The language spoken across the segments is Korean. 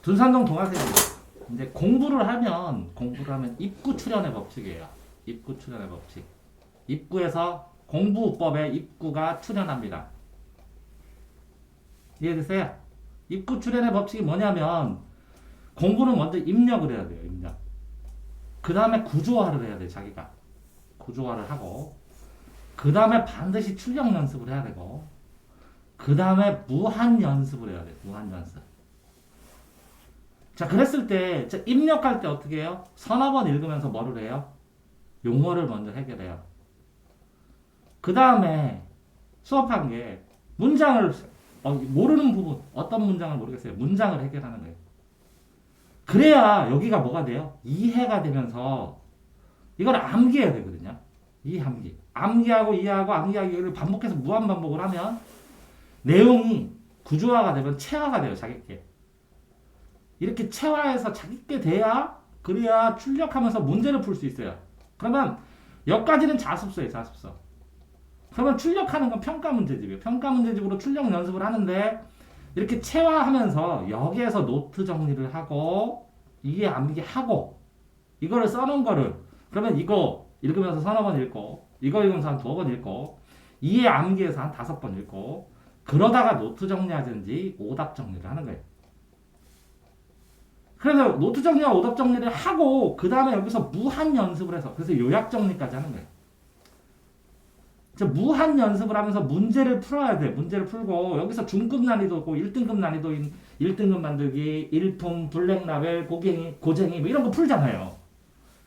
둔산동 동화생이 이제 공부를 하면 입구 출현의 법칙이에요. 입구 출현의 법칙. 입구에서 공부법의 입구가 출현합니다. 이해되세요? 입구 출현의 법칙이 뭐냐면 공부는 먼저 입력을 해야 돼요. 입력. 그 다음에 구조화를 해야 돼요. 자기가. 구조화를 하고 그 다음에 반드시 출력 연습을 해야 되고 그 다음에 무한 연습을 해야 돼요. 무한 연습. 자, 그랬을 때 입력할 때 어떻게 해요? 서너 번 읽으면서 뭐를 해요? 용어를 먼저 해결해요. 그 다음에 수업한 게 문장을 모르는 부분, 어떤 문장을 모르겠어요. 문장을 해결하는 거예요. 그래야 여기가 뭐가 돼요? 이해가 되면서 이걸 암기해야 되거든요. 이 암기. 암기하고 이해하고 암기하기를 반복해서 무한 반복을 하면 내용이 구조화가 되면 체화가 돼요. 자기께. 이렇게 체화해서 자기께 돼야 그래야 출력하면서 문제를 풀 수 있어요. 그러면 여기까지는 자습서예요. 자습서. 그러면 출력하는 건 평가 문제집이에요. 평가 문제집으로 출력 연습을 하는데 이렇게 체화하면서 여기에서 노트 정리를 하고 이해 암기하고 이거를 써놓은 거를 그러면 이거 읽으면서 서너 번 읽고 이거 읽으면서 한 두어 번 읽고 이해 암기해서 한 5번 읽고 그러다가 노트 정리하든지 오답 정리를 하는 거예요. 그래서 노트 정리와 오답 정리를 하고 그 다음에 여기서 무한 연습을 해서 그래서 요약 정리까지 하는 거예요. 무한 연습을 하면서 문제를 풀어야 돼. 문제를 풀고 여기서 중급 난이도고 1등급 난이도인 1등급 만들기, 일품, 블랙라벨, 고쟁이 뭐 이런 거 풀잖아요.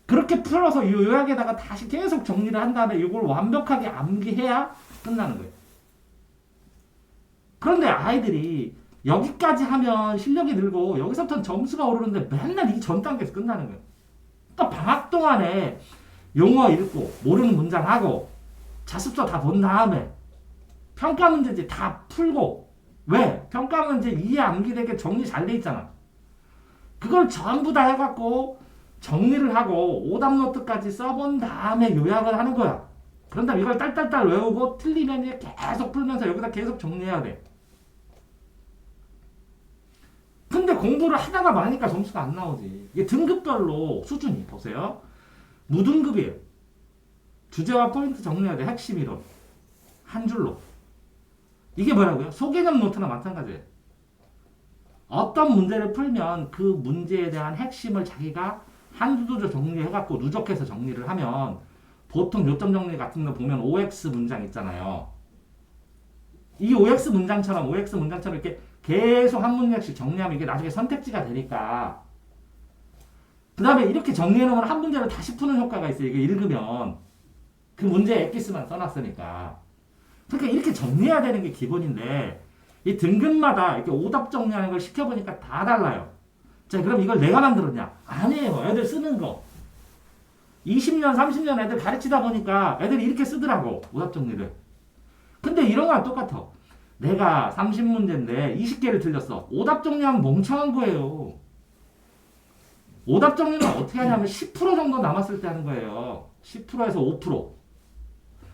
그렇게 풀어서 이 요약에다가 다시 계속 정리를 한 다음에 이걸 완벽하게 암기해야 끝나는 거예요. 그런데 아이들이 여기까지 하면 실력이 늘고 여기서부터는 점수가 오르는데 맨날 이 전 단계에서 끝나는 거예요. 또 방학 동안에 용어 읽고 모르는 문장 하고 자습서 다 본 다음에 평가 문제지 다 풀고 왜? 평가 문제 이해 암기되게 정리 잘 돼 있잖아. 그걸 전부 다 해갖고 정리를 하고 오답 노트까지 써본 다음에 요약을 하는 거야. 그런 다음에 이걸 딸딸딸 외우고 틀리면 계속 풀면서 여기다 계속 정리해야 돼. 근데 공부를 하다가 마니까 점수가 안 나오지. 이게 등급별로 수준이 보세요. 무등급이에요. 주제와 포인트 정리해야 돼. 핵심 이론. 한 줄로. 이게 뭐라고요? 소개념 노트나 마찬가지예요. 어떤 문제를 풀면 그 문제에 대한 핵심을 자기가 한두 줄 정리해갖고 누적해서 정리를 하면 보통 요점 정리 같은 거 보면 OX 문장 있잖아요. 이 OX 문장처럼 이렇게 계속 한 문장씩 정리하면 이게 나중에 선택지가 되니까 그 다음에 이렇게 정리해놓으면 한 문제를 다시 푸는 효과가 있어요. 이거 읽으면 그 문제에 엑기스만 써놨으니까. 그러니까 이렇게 정리해야 되는 게 기본인데 이 등급마다 이렇게 오답 정리하는 걸 시켜보니까 다 달라요. 자, 그럼 이걸 내가 만들었냐? 아니에요. 애들 쓰는 거. 20년, 30년 애들 가르치다 보니까 애들이 이렇게 쓰더라고. 오답 정리를. 근데 이런 거랑 똑같아. 내가 30문제인데 20개를 틀렸어. 오답 정리하면 멍청한 거예요. 오답 정리는 어떻게 하냐면 10% 정도 남았을 때 하는 거예요. 10%에서 5%.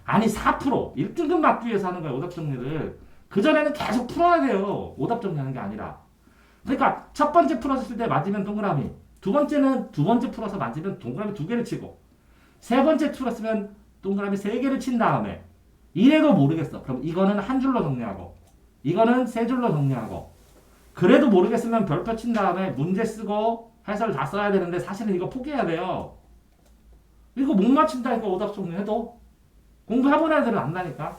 아니 4%. 1등급 맞기 위해서 하는 거예요. 오답 정리를. 그전에는 계속 풀어야 돼요. 오답 정리하는 게 아니라. 그러니까 첫 번째 풀었을 때 맞으면 동그라미. 두 번째는 두 번째 풀어서 맞으면 동그라미 2개를 치고. 세 번째 풀었으면 동그라미 3개를 친 다음에 이래도 모르겠어. 그럼 이거는 한 줄로 정리하고 이거는 3줄로 정리하고 그래도 모르겠으면 별표 친 다음에 문제 쓰고 해설 다 써야 되는데 사실은 이거 포기해야 돼요. 이거 못 맞춘다니까 오답 정리해도 공부해본 애들은 안다니까.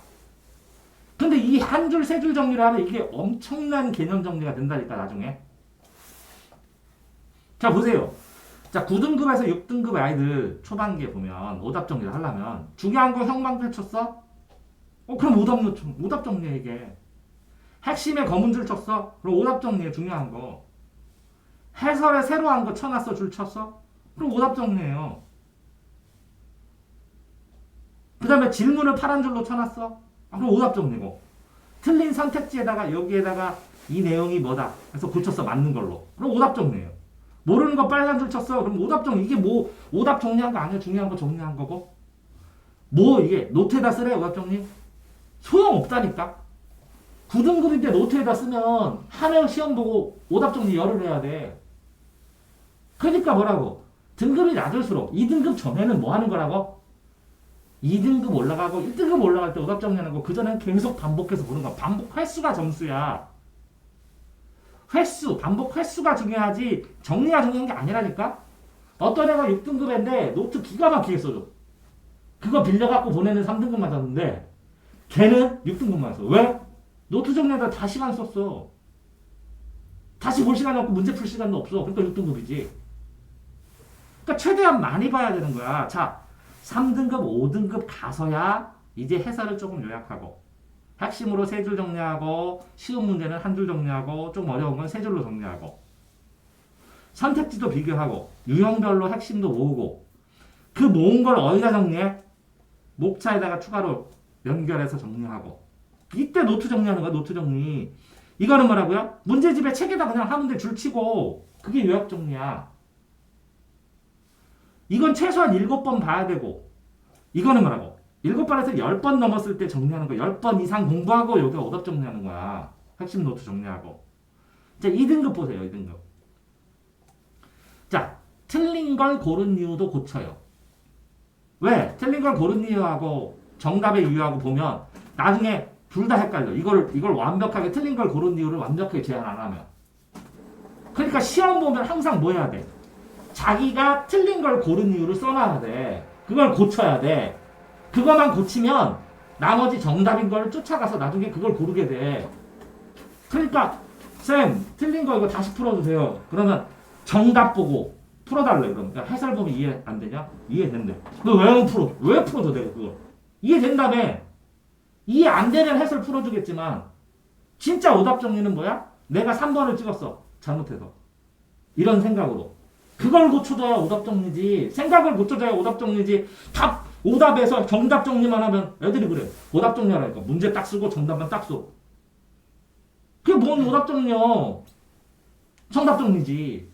근데 이 한 줄, 3줄 정리를 하면 이게 엄청난 개념 정리가 된다니까 나중에. 자 보세요. 자 9등급에서 6등급 아이들 초반기에 보면 오답 정리를 하려면 중요한 거 형만 펼쳤어? 그럼 오답 정리해 이게. 핵심에 검은 줄 쳤어? 그럼 오답 정리해 중요한 거. 해설에 새로 한 거 쳐놨어 줄 쳤어? 그럼 오답 정리해요. 그 다음에 질문을 파란 줄로 쳐놨어? 그럼 오답 정리고. 틀린 선택지에다가 여기에다가 이 내용이 뭐다 그래서 고쳤어 맞는 걸로. 그럼 오답 정리해요. 모르는 거 빨간 줄 쳤어? 그럼 오답 정리. 이게 뭐 오답 정리한 거 아니야? 중요한 거 정리한 거고. 뭐 이게 노트에다 쓰래 오답 정리? 소용없다니까. 9등급인데 노트에다 쓰면 한 해 시험 보고 오답 정리 열을 해야 돼. 그러니까 뭐라고? 등급이 낮을수록 2등급 전에는 뭐 하는 거라고? 2등급 올라가고 1등급 올라갈 때 오답 정리하는 거, 그전엔 계속 반복해서 보는 거야. 반복 횟수가 점수야. 횟수, 반복 횟수가 중요하지 정리가 중요한 게 아니라니까? 어떤 애가 6등급인데 노트 기가 막히게 써줘. 그거 빌려갖고 보내는 3등급 맞았는데 걔는 6등급만 써. 왜? 노트 정리하다 다 시간 썼어. 다시 볼 시간이 없고 문제 풀 시간도 없어. 그러니까 6등급이지. 그러니까 최대한 많이 봐야 되는 거야. 자, 3등급, 5등급 가서야 이제 해설을 조금 요약하고 핵심으로 3줄 정리하고 쉬운 문제는 1줄 정리하고 좀 어려운 건 3줄로 정리하고 선택지도 비교하고 유형별로 핵심도 모으고 그 모은 걸 어디다 정리해? 목차에다가 추가로 연결해서 정리하고 이때 노트 정리하는 거야. 노트 정리. 이거는 뭐라고요? 문제집에 책에다 그냥 하면 돼. 줄치고 그게 요약 정리야. 이건 최소한 7번 봐야 되고 이거는 뭐라고? 7번에서 10번 넘었을 때 정리하는 거. 10번 이상 공부하고 여기가 오답 정리하는 거야. 핵심 노트 정리하고. 자, 2등급 보세요. 2등급. 자, 틀린 걸 고른 이유도 고쳐요. 왜? 틀린 걸 고른 이유하고 정답의 이유하고 보면 나중에 둘 다 헷갈려. 이걸 완벽하게 틀린 걸 고른 이유를 완벽하게 제한 안 하면. 그러니까 시험 보면 항상 뭐 해야 돼? 자기가 틀린 걸 고른 이유를 써놔야 돼. 그걸 고쳐야 돼. 그것만 고치면 나머지 정답인 걸 쫓아가서 나중에 그걸 고르게 돼. 그러니까 쌤 틀린 거 이거 다시 풀어주세요. 그러면 정답 보고 풀어달래. 그럼 해설 보면 이해 안 되냐? 이해된대. 너 왜 풀어? 왜 풀어도 돼 그거? 이해된다며. 이해 안 되면 해설 풀어주겠지만 진짜 오답 정리는 뭐야? 내가 3번을 찍었어. 잘못해서. 이런 생각으로. 그걸 고쳐줘야 오답 정리지. 생각을 고쳐줘야 오답 정리지. 답 오답에서 정답 정리만 하면 애들이 그래. 오답 정리하라니까. 문제 딱 쓰고 정답만 딱 써. 그게 뭔 오답 정리야. 정답 정리지.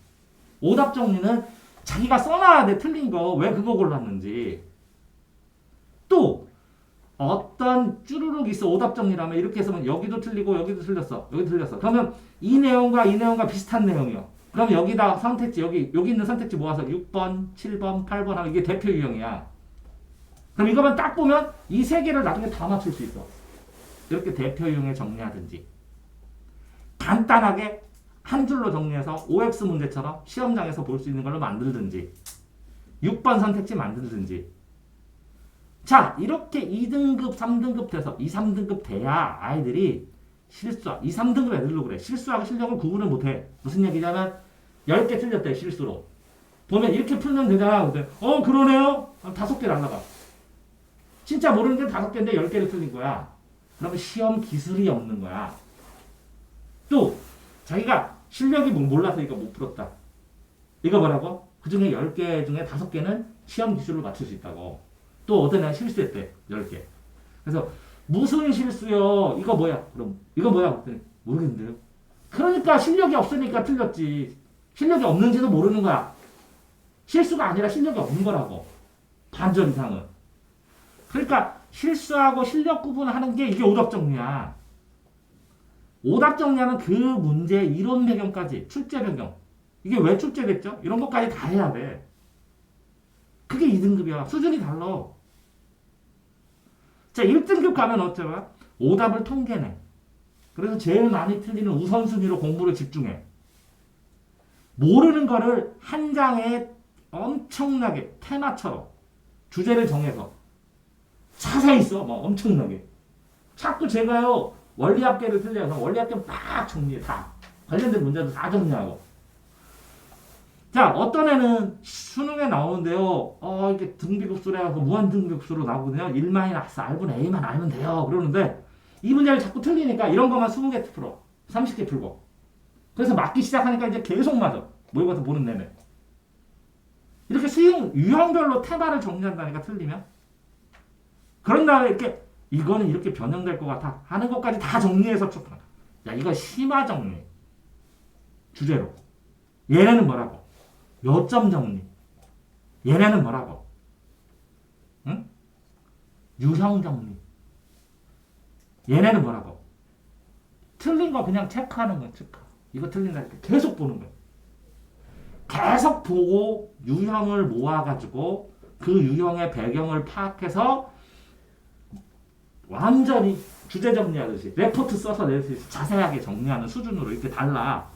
오답 정리는 자기가 써놔야 돼. 틀린 거. 왜 그거 골랐는지. 또 어떤 쭈루룩 있어. 오답 정리라면 이렇게 해서 여기도 틀리고 여기도 틀렸어. 여기도 틀렸어. 그러면 이 내용과 비슷한 내용이요. 그럼 여기다 선택지 여기 있는 선택지 모아서 6번, 7번, 8번 하면 이게 대표 유형이야. 그럼 이거만 딱 보면 이 세 개를 나중에 다 맞출 수 있어. 이렇게 대표 유형에 정리하든지 간단하게 한 줄로 정리해서 OX 문제처럼 시험장에서 볼 수 있는 걸로 만들든지 6번 선택지 만들든지. 자, 이렇게 2등급, 3등급 돼서 2, 3등급 돼야 아이들이 2, 3등급 애들도 그래. 실수하고 실력을 구분을 못해. 무슨 얘기냐면 10개 틀렸대 실수로. 보면 이렇게 풀면 되잖아. 그러네요? 5개 날라가. 진짜 모르는 게 5개인데 10개를 틀린 거야. 그러면 시험 기술이 없는 거야. 또 자기가 실력이 몰라서 이거 못 풀었다. 이거 뭐라고? 그 중에 10개 중에 5개는 시험 기술을 맞출 수 있다고. 또 어떤 애가 실수했대. 10개. 그래서 무슨 실수요? 이거 뭐야? 그럼 이거 뭐야? 그랬더니 모르겠는데요. 그러니까 실력이 없으니까 틀렸지. 실력이 없는지도 모르는 거야. 실수가 아니라 실력이 없는 거라고. 반절 이상은. 그러니까 실수하고 실력 구분하는 게 이게 오답 정리야. 오답 정리하는 그 문제 이론 배경까지 출제 배경. 이게 왜 출제됐죠? 이런 것까지 다 해야 돼. 그게 2등급이야. 수준이 달라. 자, 1등급 가면 어쩌나? 오답을 통계내. 그래서 제일 많이 틀리는 우선순위로 공부를 집중해. 모르는 거를 한 장에 엄청나게 테마처럼 주제를 정해서 자세히 써. 막 엄청나게. 자꾸 제가요 원리합계를 틀려서 원리합계 막 정리해. 다. 관련된 문제도 다 정리하고. 자, 어떤 애는 수능에 나오는데요. 이렇게 등비급수로 해서 무한등비급수로 나오거든요. 1-R분 A만 알면 돼요. 그러는데 이 문제를 자꾸 틀리니까 이런 것만 20개 풀어. 30개 풀고. 그래서 맞기 시작하니까 이제 계속 맞아. 모의고사 보는 내내. 이렇게 유형별로 테마를 정리한다니까 틀리면. 그런 다음에 이렇게 이거는 이렇게 변형될 것 같아 하는 것까지 다 정리해서 쭉. 야, 이거 심화 정리. 주제로. 얘네는 뭐라고? 요점 정리. 얘네는 뭐라고? 응? 유형 정리. 얘네는 뭐라고? 틀린 거 그냥 체크하는 거야. 체크. 이거 틀린다 이렇게 계속 보는 거야. 계속 보고 유형을 모아가지고 그 유형의 배경을 파악해서 완전히 주제 정리하듯이 레포트 써서 낼 수 있어. 자세하게 정리하는 수준으로 이렇게 달라.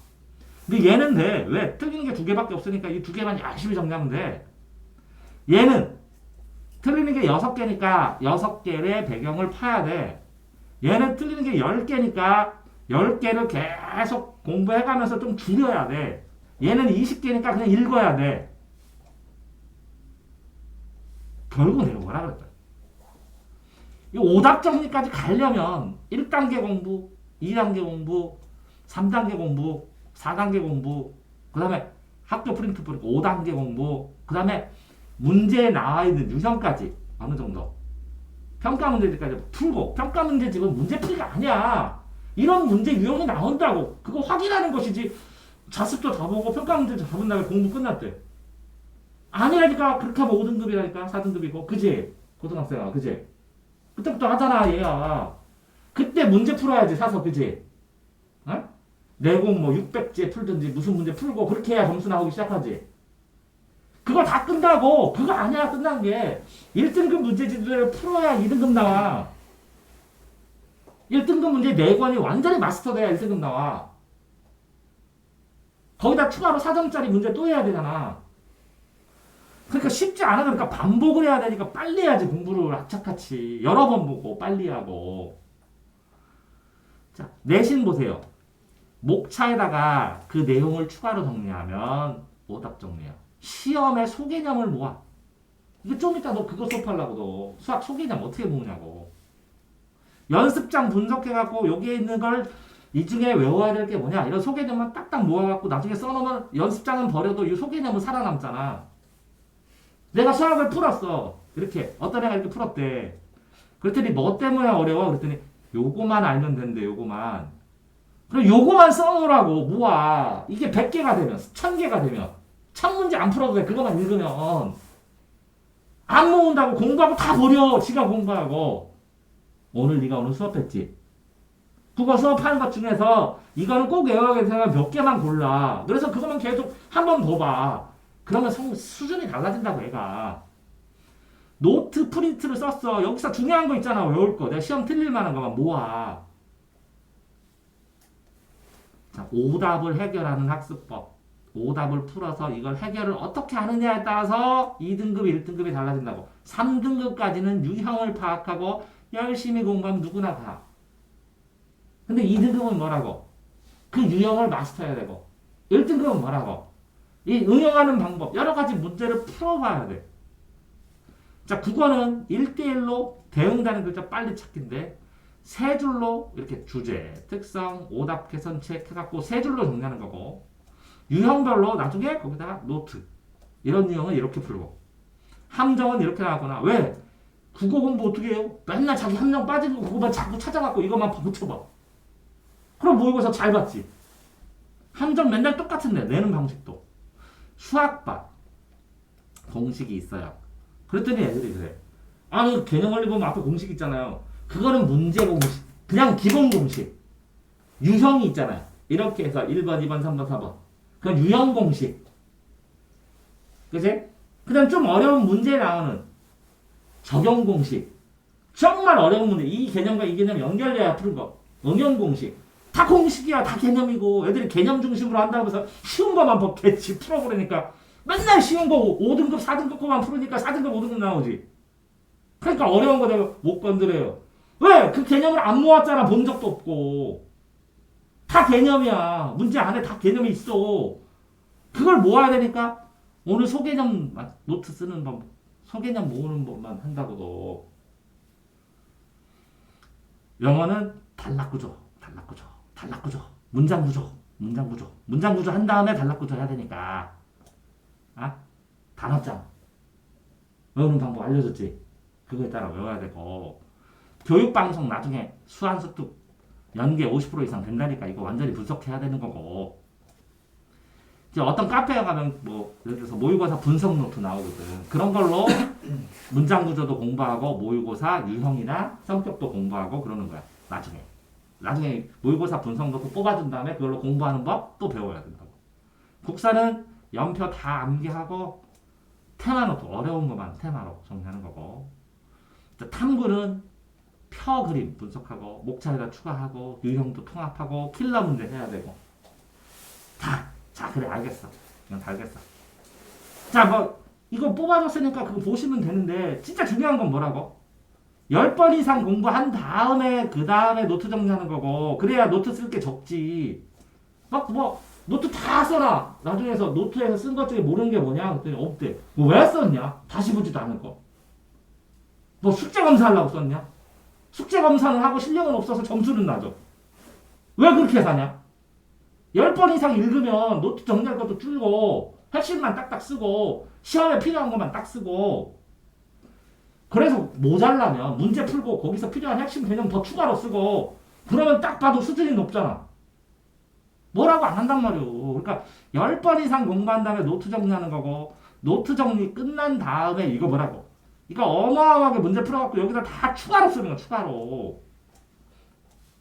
근데 얘는 돼. 왜? 틀리는 게 두 개밖에 없으니까 이 두 개만 열심히 정리하면 돼. 얘는 틀리는 게 6개니까 6개의 배경을 파야 돼. 얘는 틀리는 게 10개니까 10개를 계속 공부해가면서 좀 줄여야 돼. 얘는 20개니까 그냥 읽어야 돼. 결국 내가 뭐라 그랬다. 이 오답 정리까지 가려면 1단계 공부, 2단계 공부, 3단계 공부, 4단계 공부, 그 다음에 학교 프린트 뿌리고 5단계 공부, 그 다음에 문제에 나와 있는 유형까지 어느 정도 평가 문제집까지 풀고, 평가 문제집은 문제풀이가 아니야. 이런 문제 유형이 나온다고 그거 확인하는 것이지. 자습도 다 보고 평가 문제집 다 본 다음에 공부 끝났대. 아니라니까. 그렇게 하면 5등급이라니까. 4등급이고 그지? 고등학생아 그지? 그때부터 하잖아 얘야. 그때 문제 풀어야지 사서 그지? 어? 내공 뭐 600제 풀든지 무슨 문제 풀고 그렇게 해야 점수 나오기 시작하지. 그거 다 끝나고. 그거 아니야 끝난 게. 1등급 문제집을 풀어야 2등급 나와. 1등급 문제 4권이 완전히 마스터돼야 1등급 나와. 거기다 추가로 4점짜리 문제 또 해야 되잖아. 그러니까 쉽지 않아. 그러니까 반복을 해야 되니까 빨리 해야지. 공부를 악착같이 여러 번 보고 빨리 하고. 자, 내신 보세요. 목차에다가 그 내용을 추가로 정리하면 오답 정리야. 시험의 소개념을 모아. 이게 좀 이따 너 그거 수업하려고 너 수학 소개념 어떻게 모으냐고. 연습장 분석해갖고 여기에 있는 걸 이 중에 외워야 될 게 뭐냐. 이런 소개념만 딱딱 모아갖고 나중에 써놓으면 연습장은 버려도 이 소개념은 살아남잖아. 내가 수학을 풀었어. 이렇게 어떤 애가 이렇게 풀었대. 그랬더니 뭐 때문에 어려워? 그랬더니 요거만 알면 된대. 요거만. 그럼 요거만 써놓으라고. 모아. 이게 100개가 되면 1000개가 되면 1000문제 안 풀어도 돼. 그거만 읽으면. 안 모은다고 공부하고 다 버려. 지가 공부하고. 네가 오늘 수업했지? 그거 수업하는 것 중에서 이거는 꼭 외워야겠으면 몇 개만 골라. 그래서 그것만 계속 한 번 더 봐. 그러면 수준이 달라진다고 얘가. 노트 프린트를 썼어. 여기서 중요한 거 있잖아. 외울 거. 내가 시험 틀릴 만한 거만 모아. 자, 오답을 해결하는 학습법. 오답을 풀어서 이걸 해결을 어떻게 하느냐에 따라서 2등급, 1등급이 달라진다고. 3등급까지는 유형을 파악하고 열심히 공부하면 누구나 가. 근데 2등급은 뭐라고? 그 유형을 마스터해야 되고. 1등급은 뭐라고? 이 응용하는 방법, 여러 가지 문제를 풀어봐야 돼. 자, 국어는 1대1로 대응되는 글자 빨리 찾기인데, 세 줄로 이렇게 주제, 특성, 오답 개선책 해갖고 세 줄로 정리하는 거고, 유형별로 나중에 거기다가 노트. 이런 유형은 이렇게 풀고, 함정은 이렇게 나왔거나. 왜? 국어 공부 어떻게 해요? 맨날 자기 함정 빠진 거 그거만 자꾸 찾아갖고 이것만 붙여봐. 그럼 모의고사 잘 봤지? 함정 맨날 똑같은데, 내는 방식도. 수학바 공식이 있어요. 그랬더니 애들이 그래. 아니 개념 원리 보면 앞에 공식 있잖아요. 그거는 문제 공식. 그냥 기본 공식. 유형이 있잖아요. 이렇게 해서 1번, 2번, 3번, 4번. 그건 유형 공식. 그치? 그 다음 좀 어려운 문제에 나오는 적용 공식. 정말 어려운 문제. 이 개념과 이 개념 연결돼야 푸는 거. 응용 공식. 다 공식이야. 다 개념이고. 애들이 개념 중심으로 한다고 해서 쉬운 거만 개치 풀어버리니까 맨날 쉬운 거 5등급, 4등급 거만 풀으니까 4등급, 5등급 나오지. 그러니까 어려운 거 내가 못 건드려요. 왜? 그 개념을 안 모았잖아. 본 적도 없고. 다 개념이야. 문제 안에 다 개념이 있어. 그걸 모아야 되니까 오늘 소개념 노트 쓰는 법, 소개념 모으는 법만 한다고도. 영어는 단락구조, 단락구조, 단락구조, 문장구조, 문장구조, 문장구조 한 다음에 단락구조 해야 되니까. 아? 단어장 외우는 방법 알려줬지? 그거에 따라 외워야 되고. 교육방송 나중에 수완습득 연계 50% 이상 된다니까 이거 완전히 분석해야 되는 거고. 이제 어떤 카페에 가면 뭐 예를 들어서 모의고사 분석 노트 나오거든. 그런 걸로 문장 구조도 공부하고 모의고사 유형이나 성격도 공부하고 그러는 거야 나중에. 나중에 모의고사 분석도 또 뽑아준 다음에 그걸로 공부하는 법 또 배워야 된다고. 국사는 연표 다 암기하고 테마노트 어려운 것만 테마로 정리하는 거고. 탐구는 표 그림 분석하고 목차에다 추가하고 유형도 통합하고 킬러 문제 해야 되고 다. 자 그래 알겠어. 이건 다 알겠어. 자 뭐 이거 뽑아줬으니까 그거 보시면 되는데 진짜 중요한 건 뭐라고? 10번 이상 공부한 다음에 그 다음에 노트 정리하는 거고 그래야 노트 쓸 게 적지. 막 뭐 노트 다 써라. 나중에서 노트에서 쓴 것 중에 모르는 게 뭐냐? 그랬더니 없대. 뭐 왜 썼냐? 다시 보지도 않을 거. 뭐 숙제 검사하려고 썼냐? 숙제 검사는 하고 실력은 없어서 점수는 나죠. 왜 그렇게 사냐? 10번 이상 읽으면 노트 정리할 것도 줄고 핵심만 딱딱 쓰고 시험에 필요한 것만 딱 쓰고 그래서 모자라면 문제 풀고 거기서 필요한 핵심 개념 더 추가로 쓰고 그러면 딱 봐도 수준이 높잖아. 뭐라고 안 한단 말이오. 그러니까 10번 이상 공부한 다음에 노트 정리하는 거고 노트 정리 끝난 다음에 이거 뭐라고? 이거 어마어마하게 문제 풀어갖고 여기다 다 추가로 쓰는 거야. 추가로.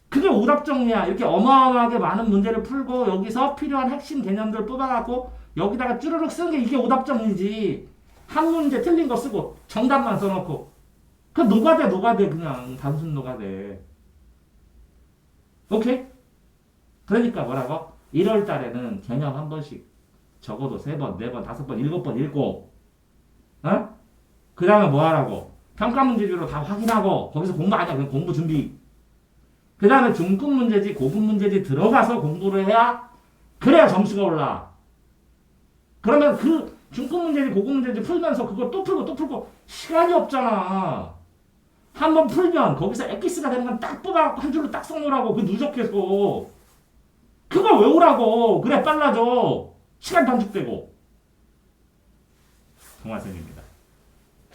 그게 오답 정리야. 이렇게 어마어마하게 많은 문제를 풀고 여기서 필요한 핵심 개념들 뽑아갖고 여기다가 쭈르륵 쓰는 게 이게 오답 정리지. 한 문제 틀린 거 쓰고 정답만 써놓고 그 노가돼 그냥 단순 노가돼. 오케이? 그러니까 뭐라고? 1월 달에는 개념 한 번씩 적어도 3번, 4번, 5번, 7번 읽고 어? 그 다음에 뭐 하라고? 평가 문제집으로 다 확인하고 거기서 공부 안 해. 그냥 공부 준비. 그 다음에 중급 문제지 고급 문제지 들어가서 공부를 해야 그래야 점수가 올라. 그러면 그 중급 문제지 고급 문제지 풀면서 그거 또 풀고 또 풀고 시간이 없잖아. 한번 풀면 거기서 엑기스가 되는 건 딱 뽑아갖고 한 줄로 딱 써놓으라고. 그 누적해서 그걸 외우라고. 그래 빨라져. 시간 단축되고. 정화생입니다.